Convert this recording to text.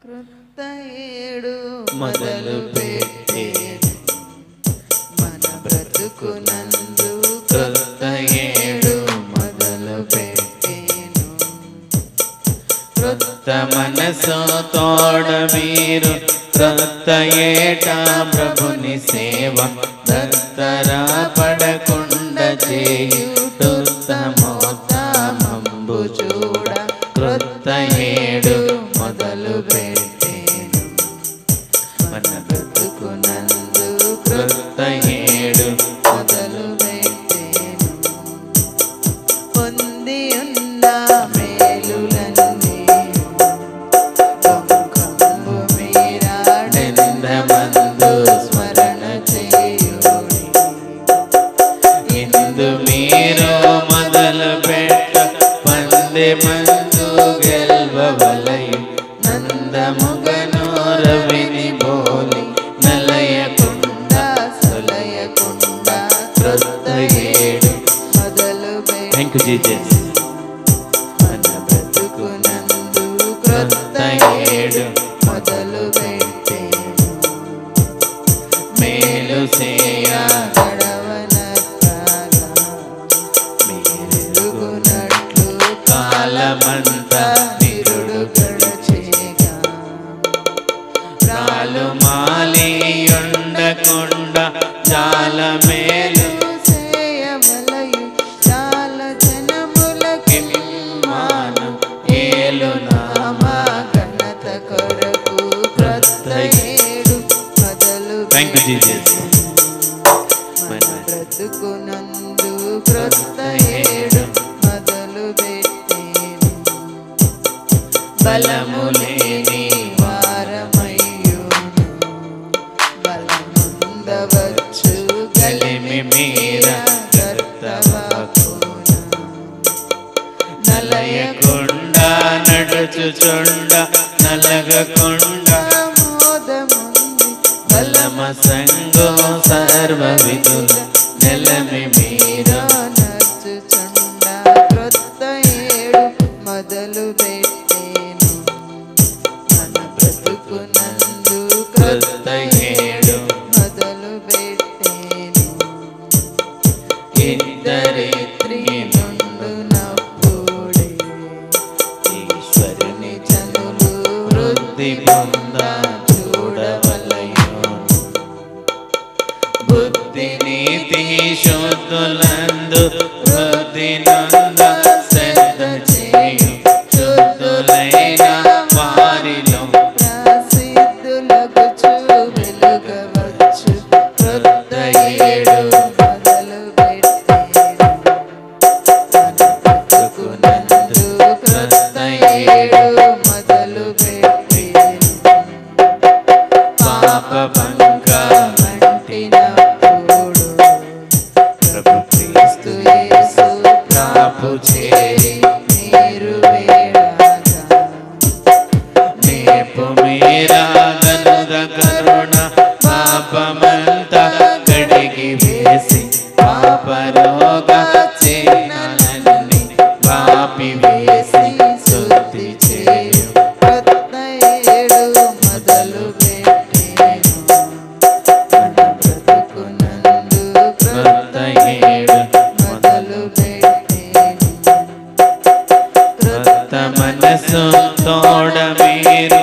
క్రొత్త ఏడు మొదలు పెట్టే మన బ్రతుకునందు క్రొత్త ఏడు మొదలు పెట్టేను. క్రొత్త మనసు తోడ మీరు క్రొత్త ఏట ప్రభుని సేవ దత్తరా పడకుండా చేయుత్తమోత్తమంబు చూడ క్రొత్త ఏడు మొదలు పెట్టేను. మన బ్రతుకునందు క్రొత్త ఏడు మొదలు పెట్టేను. పొంది ఉన్న మేలులన్నీ కంబు మీరాడెందమందు స్మరణ చేయుడి. ఇందు మీరు మొదలు పెట్ట పందెమందు గెల్వవలయు నందముగను రవిని బోలి నలయకుండా సొలయకుండా క్రొత్త ఏడు మొదలు థ్యాంక్ యూ జీసస్. మన బ్రతుకునందు క్రొత్త ఏడు మొదలు పెట్టేను. మేలు చేయ గడవనట్టాగా మీరెరుగునట్లు కాలమంతా నిరుడు గడచేగా రాలు మాలి ఉండకుండా చాలా మేలు చేయవలయు చాలా జనములకి మాను ఏలు నామా ఘనత కొరకు క్రొత్త ఏడు మొదలు థ్యాంక్ యూ జీసస్. మన బ్రతుకునందు క్రొత్త ఏడు మొదలు పెట్టేను. బలము లేని వారమయ్యును బలముందవచ్చు కలిమి మీర కర్తవకున నలయకుండా నడుచుచుండ నలగకుండా మోదముంది బలమ సంగో సర్వ విధుల నెలమి మీర నచ్చుచుండ క్రొత్త ఏడు మొదలు పెట్టేను. మన బ్రతుకునందు క్రొత్త ఏడు మొదలు పెట్టేను. ఇద్దరిత్రి నుండునప్పుడే ఈశ్వరుని జనులు వృద్ధి పొంద చూడవలయు బుద్ధి నీతి శుద్ధులందు వృద్ధి నంద శ్రద్ధ చేయు శుద్ధులైన వారిలో ప్రసిద్ధులగుచు వెలుగవచ్చు క్రొత్త ఏడు మొదలు పెట్టేను. మన బ్రతుకునందు క్రొత్త ఏడు మొదలు పెట్టేను. పాప పంక మంటినప్పుడు ప్రభు క్రీస్తు యేసు ప్రాపు చేరి నీరు వేడగా నేపు మీరా గనుద కరుణ పాపమంతా కడిగి వేసి పాపరోగ చిహ్నాలన్నీ పాపి వేసి శుద్ధి చేయు క్రొత్త ఏడు మొదలు పెట్టేను. మన బ్రతుకునందు క్రొత్త ఏడు మొదలు పెట్టేను. క్రొత్త మనసు తోడ మీరు